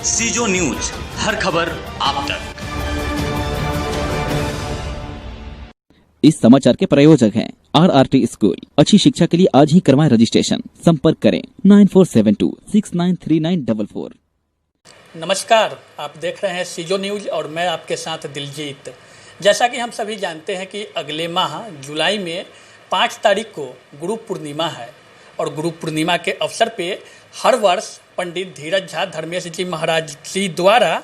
सीजो news, हर खबर आप तक। इस समाचार के प्रायोजक हैं RRT स्कूल। अच्छी शिक्षा के लिए आज ही करवाएं रजिस्ट्रेशन। संपर्क करें 9472693944। नमस्कार, आप देख रहे हैं सीजो न्यूज और मैं आपके साथ दिलजीत। जैसा कि हम सभी जानते हैं कि अगले माह जुलाई में 5 तारीख को गुरु पूर्णिमा है और गुरु पूर्णिमा के अवसर पे हर वर्ष पंडित धीरज झा धर्मेश जी महाराज जी द्वारा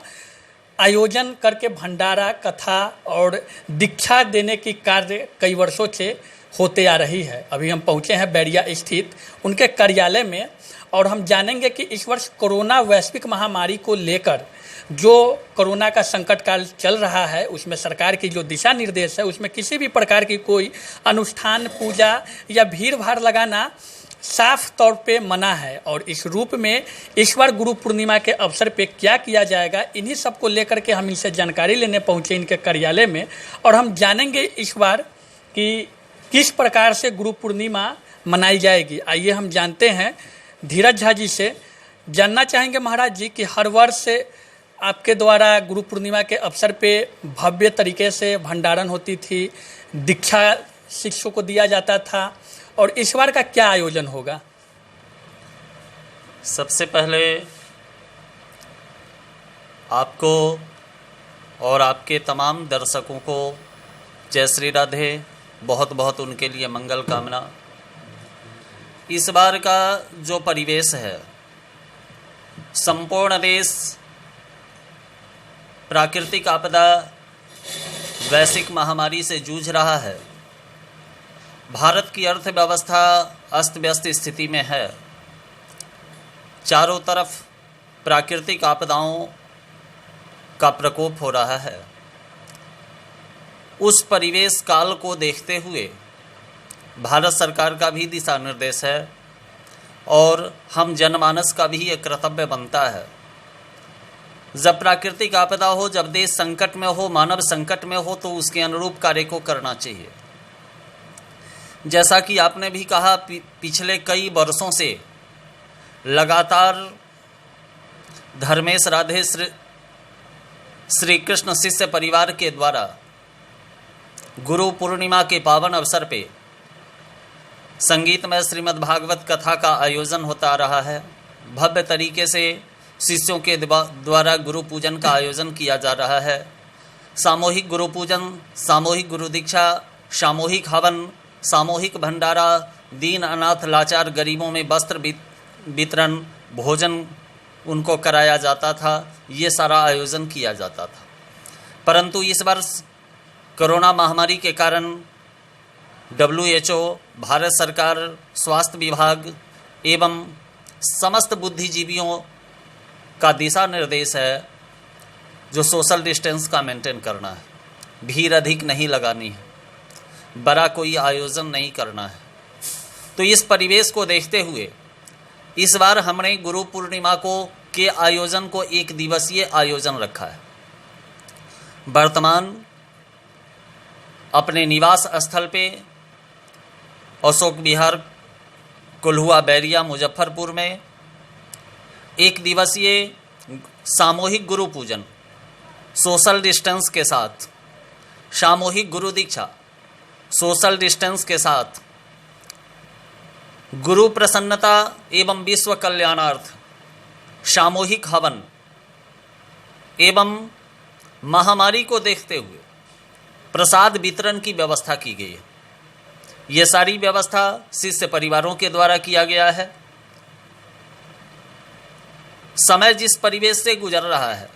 आयोजन करके भंडारा, कथा और दीक्षा देने की कार्य कई वर्षों से होते आ रही है। अभी हम पहुंचे हैं बैरिया स्थित उनके कार्यालय में और हम जानेंगे कि इस वर्ष कोरोना वैश्विक महामारी को लेकर जो कोरोना का संकट काल चल रहा है उसमें सरकार की जो दिशा निर्देश है उसमें किसी भी प्रकार की कोई अनुष्ठान, पूजा या भीड़ भाड़ लगाना साफ तौर पे मना है। और इस रूप में इस बार गुरु पूर्णिमा के अवसर पे क्या किया जाएगा, इन्हीं सब को लेकर के हम इनसे जानकारी लेने पहुंचे इनके कार्यालय में और हम जानेंगे इस बार कि किस प्रकार से गुरु पूर्णिमा मनाई जाएगी। आइए हम जानते हैं धीरज झा जी से। जानना चाहेंगे महाराज जी कि हर वर्ष आपके द्वारा गुरु पूर्णिमा के अवसर पे भव्य तरीके से भंडारण होती थी, दीक्षा शिष्यों को दिया जाता था और इस बार का क्या आयोजन होगा? सबसे पहले आपको और आपके तमाम दर्शकों को जय श्री राधे, बहुत बहुत उनके लिए मंगल कामना। इस बार का जो परिवेश है, संपूर्ण देश प्राकृतिक आपदा वैश्विक महामारी से जूझ रहा है। भारत की अर्थव्यवस्था अस्त व्यस्त स्थिति में है। चारों तरफ प्राकृतिक आपदाओं का प्रकोप हो रहा है। उस परिवेश काल को देखते हुए भारत सरकार का भी दिशा निर्देश है और हम जनमानस का भी एक कर्तव्य बनता है। जब प्राकृतिक आपदा हो, जब देश संकट में हो, मानव संकट में हो, तो उसके अनुरूप कार्य को करना चाहिए। जैसा कि आपने भी कहा, पिछले कई वर्षों से लगातार धर्मेश राधे श्री कृष्ण शिष्य परिवार के द्वारा गुरु पूर्णिमा के पावन अवसर पे संगीतमय श्रीमद् भागवत कथा का आयोजन होता रहा है। भव्य तरीके से शिष्यों के द्वारा गुरु पूजन का आयोजन किया जा रहा है। सामूहिक गुरु पूजन, सामूहिक गुरु दीक्षा, सामूहिक हवन, सामूहिक भंडारा, दीन अनाथ लाचार गरीबों में वस्त्र वितरण, भोजन उनको कराया जाता था। ये सारा आयोजन किया जाता था। परंतु इस वर्ष कोरोना महामारी के कारण WHO, भारत सरकार, स्वास्थ्य विभाग एवं समस्त बुद्धिजीवियों का दिशा निर्देश है जो सोशल डिस्टेंस का मेंटेन करना है, भीड़ अधिक नहीं लगानी है, बड़ा कोई आयोजन नहीं करना है। तो इस परिवेश को देखते हुए इस बार हमने गुरु पूर्णिमा के आयोजन को 1 दिवसीय आयोजन रखा है। वर्तमान अपने निवास स्थल पे अशोक विहार, कोल्हुआ, बैरिया, मुजफ्फरपुर में 1 दिवसीय सामूहिक गुरु पूजन सोशल डिस्टेंस के साथ, सामूहिक गुरु दीक्षा सोशल डिस्टेंस के साथ, गुरु प्रसन्नता एवं विश्व कल्याणार्थ सामूहिक हवन एवं महामारी को देखते हुए प्रसाद वितरण की व्यवस्था की गई है। ये सारी व्यवस्था शिष्य परिवारों के द्वारा किया गया है। समय जिस परिवेश से गुजर रहा है,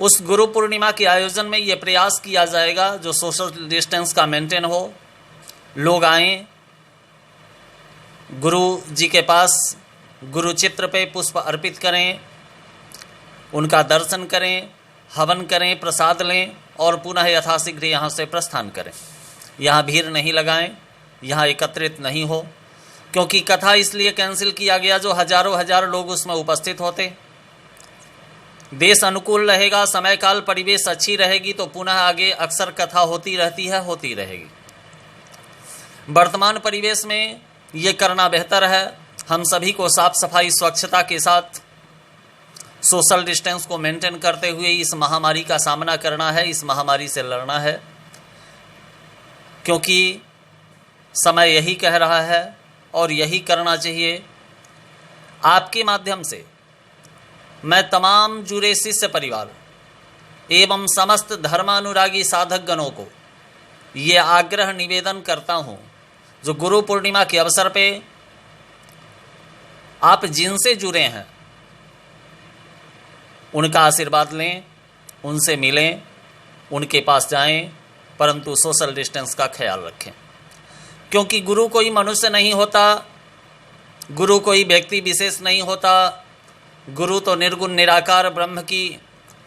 उस गुरु पूर्णिमा के आयोजन में ये प्रयास किया जाएगा जो सोशल डिस्टेंस का मेंटेन हो। लोग आएं, गुरु जी के पास गुरु चित्र पे पुष्प अर्पित करें, उनका दर्शन करें, हवन करें, प्रसाद लें और पुनः यथाशीघ्र यहाँ से प्रस्थान करें। यहाँ भीड़ नहीं लगाएं, यहाँ एकत्रित नहीं हो, क्योंकि कथा इसलिए कैंसिल किया गया जो हजारों हजार लोग उसमें उपस्थित होते। देश अनुकूल रहेगा, समय काल परिवेश अच्छी रहेगी तो पुनः आगे अक्सर कथा होती रहती है, होती रहेगी। वर्तमान परिवेश में ये करना बेहतर है। हम सभी को साफ सफाई स्वच्छता के साथ सोशल डिस्टेंस को मेंटेन करते हुए इस महामारी का सामना करना है, इस महामारी से लड़ना है, क्योंकि समय यही कह रहा है और यही करना चाहिए। आपके माध्यम से मैं तमाम जुड़े शिष्य परिवार एवं समस्त धर्मानुरागी साधक गणों को ये आग्रह निवेदन करता हूँ, जो गुरु पूर्णिमा के अवसर पे आप जिनसे जुड़े हैं उनका आशीर्वाद लें, उनसे मिलें, उनके पास जाएं, परंतु सोशल डिस्टेंस का ख्याल रखें, क्योंकि गुरु कोई मनुष्य नहीं होता, गुरु कोई व्यक्ति विशेष नहीं होता। गुरु तो निर्गुण निराकार ब्रह्म की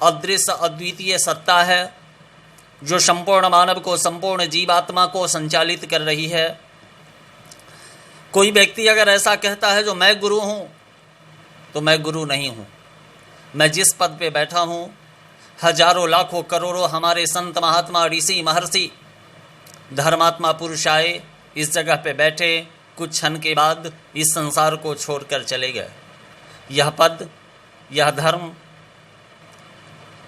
अदृश्य अद्वितीय सत्ता है, जो संपूर्ण मानव को, संपूर्ण जीवात्मा को संचालित कर रही है। कोई व्यक्ति अगर ऐसा कहता है जो मैं गुरु हूँ, तो मैं गुरु नहीं हूँ। मैं जिस पद पे बैठा हूँ, हजारों लाखों करोड़ों हमारे संत महात्मा ऋषि महर्षि धर्मात्मा पुरुष आए, इस जगह पे बैठे, कुछ क्षण के बाद इस संसार को छोड़कर चले गए। यह पद, यह धर्म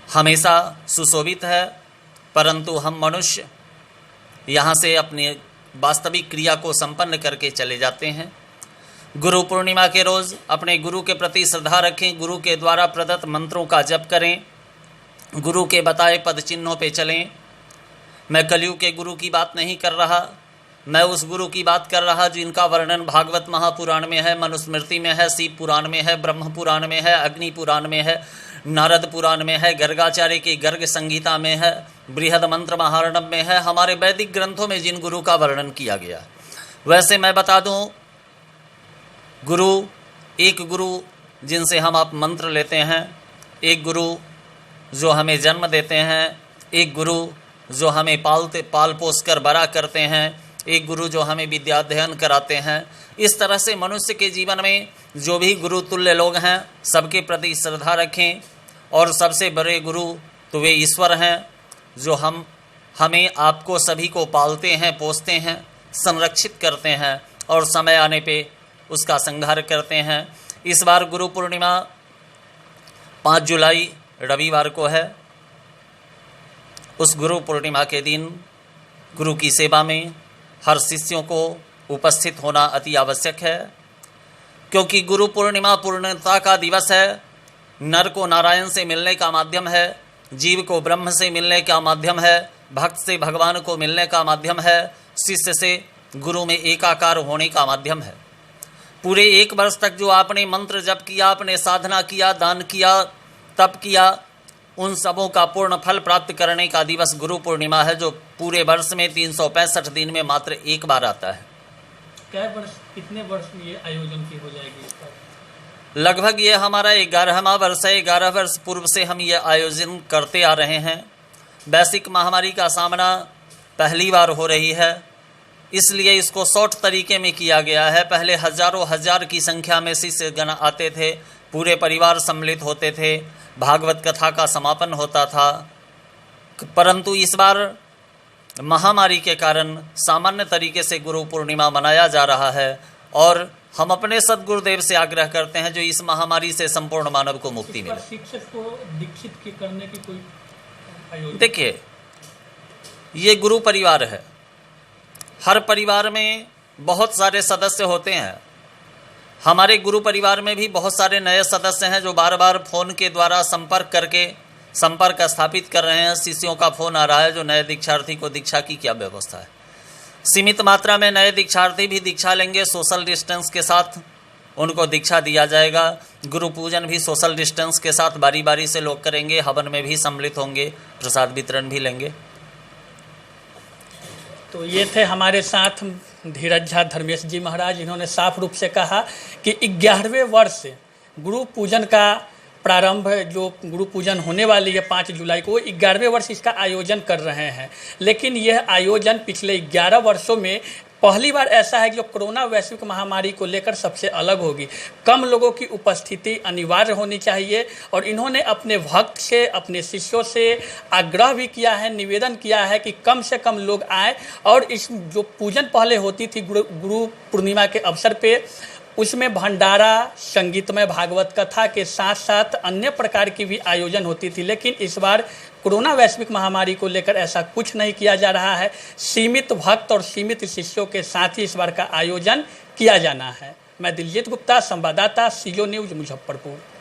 हमेशा सुशोभित है, परंतु हम मनुष्य यहाँ से अपनी वास्तविक क्रिया को संपन्न करके चले जाते हैं। गुरु पूर्णिमा के रोज़ अपने गुरु के प्रति श्रद्धा रखें, गुरु के द्वारा प्रदत्त मंत्रों का जप करें, गुरु के बताए पद चिन्हों पे चलें। मैं कलयुग के गुरु की बात नहीं कर रहा, मैं उस गुरु की बात कर रहा जिनका वर्णन भागवत महापुराण में है, मनुस्मृति में है, शिव पुराण में है, ब्रह्म पुराण में है, अग्नि पुराण में है, नारद पुराण में है, गर्गाचार्य की गर्ग संगीता में है, बृहद मंत्र महारणम में है, हमारे वैदिक ग्रंथों में जिन गुरु का वर्णन किया गया। वैसे मैं बता दूं, गुरु, एक गुरु जिनसे हम आप मंत्र लेते हैं, एक गुरु जो हमें जन्म देते हैं, एक गुरु जो हमें पाल पोस कर बड़ा करते हैं, एक गुरु जो हमें विद्याध्ययन कराते हैं। इस तरह से मनुष्य के जीवन में जो भी गुरु तुल्य लोग हैं, सबके प्रति श्रद्धा रखें। और सबसे बड़े गुरु तो वे ईश्वर हैं, जो हमें आपको सभी को पालते हैं, पोसते हैं, संरक्षित करते हैं और समय आने पे उसका संहार करते हैं। इस बार गुरु पूर्णिमा 5 जुलाई रविवार को है। उस गुरु पूर्णिमा के दिन गुरु की सेवा में हर शिष्यों को उपस्थित होना अति आवश्यक है, क्योंकि गुरु पूर्णिमा पूर्णता का दिवस है। नर को नारायण से मिलने का माध्यम है, जीव को ब्रह्म से मिलने का माध्यम है, भक्त से भगवान को मिलने का माध्यम है, शिष्य से गुरु में एकाकार होने का माध्यम है। पूरे 1 वर्ष तक जो आपने मंत्र जप किया, आपने साधना किया, दान किया, तप किया, उन सबों का पूर्ण फल प्राप्त करने का दिवस गुरु पूर्णिमा है, जो पूरे वर्ष में 365 दिन में मात्र एक बार आता है। कितने वर्ष में ये आयोजन की हो जाएगी इसका? लगभग ये हमारा 11वां वर्ष है। 11 वर्ष पूर्व से हम ये आयोजन करते आ रहे हैं। वैश्विक महामारी का सामना पहली बार हो रही है, इसलिए इसको शॉर्ट तरीके में किया गया है। पहले हजार की संख्या में शिष्य गण आते थे, पूरे परिवार सम्मिलित होते थे, भागवत कथा का समापन होता था, परंतु इस बार महामारी के कारण सामान्य तरीके से गुरु पूर्णिमा मनाया जा रहा है। और हम अपने सद्गुरुदेव से आग्रह करते हैं जो इस महामारी से संपूर्ण मानव को मुक्ति मिले। शिक्षक को दीक्षित करने की कोई आयोजन? देखिए, ये गुरु परिवार है। हर परिवार में बहुत सारे सदस्य होते हैं। हमारे गुरु परिवार में भी बहुत सारे नए सदस्य हैं जो बार बार फ़ोन के द्वारा संपर्क करके संपर्क स्थापित कर रहे हैं। शिष्यों का फ़ोन आ रहा है जो नए दीक्षार्थी को दीक्षा की क्या व्यवस्था है। सीमित मात्रा में नए दीक्षार्थी भी दीक्षा लेंगे, सोशल डिस्टेंस के साथ उनको दीक्षा दिया जाएगा। गुरु पूजन भी सोशल डिस्टेंस के साथ बारी बारी से लोग करेंगे, हवन में भी सम्मिलित होंगे, प्रसाद वितरण भी लेंगे। तो ये थे हमारे साथ धीरज झा धर्मेश जी महाराज। इन्होंने साफ रूप से कहा कि 11वें वर्ष गुरु पूजन का प्रारंभ, जो गुरु पूजन होने वाली है 5 जुलाई को, 11वें वर्ष इसका आयोजन कर रहे हैं। लेकिन यह आयोजन पिछले 11 वर्षों में पहली बार ऐसा है कि जो कोरोना वैश्विक महामारी को लेकर सबसे अलग होगी। कम लोगों की उपस्थिति अनिवार्य होनी चाहिए और इन्होंने अपने भक्त से, अपने शिष्यों से आग्रह भी किया है, निवेदन किया है कि कम से कम लोग आए और इस जो पूजन पहले होती थी गुरु पूर्णिमा के अवसर पे उसमें भंडारा, संगीतमय भागवत कथा के साथ साथ अन्य प्रकार की भी आयोजन होती थी। लेकिन इस बार कोरोना वैश्विक महामारी को लेकर ऐसा कुछ नहीं किया जा रहा है। सीमित भक्त और सीमित शिष्यों के साथ ही इस बार का आयोजन किया जाना है। मैं दिलजीत गुप्ता, संवाददाता, सीजो न्यूज़, मुजफ्फरपुर।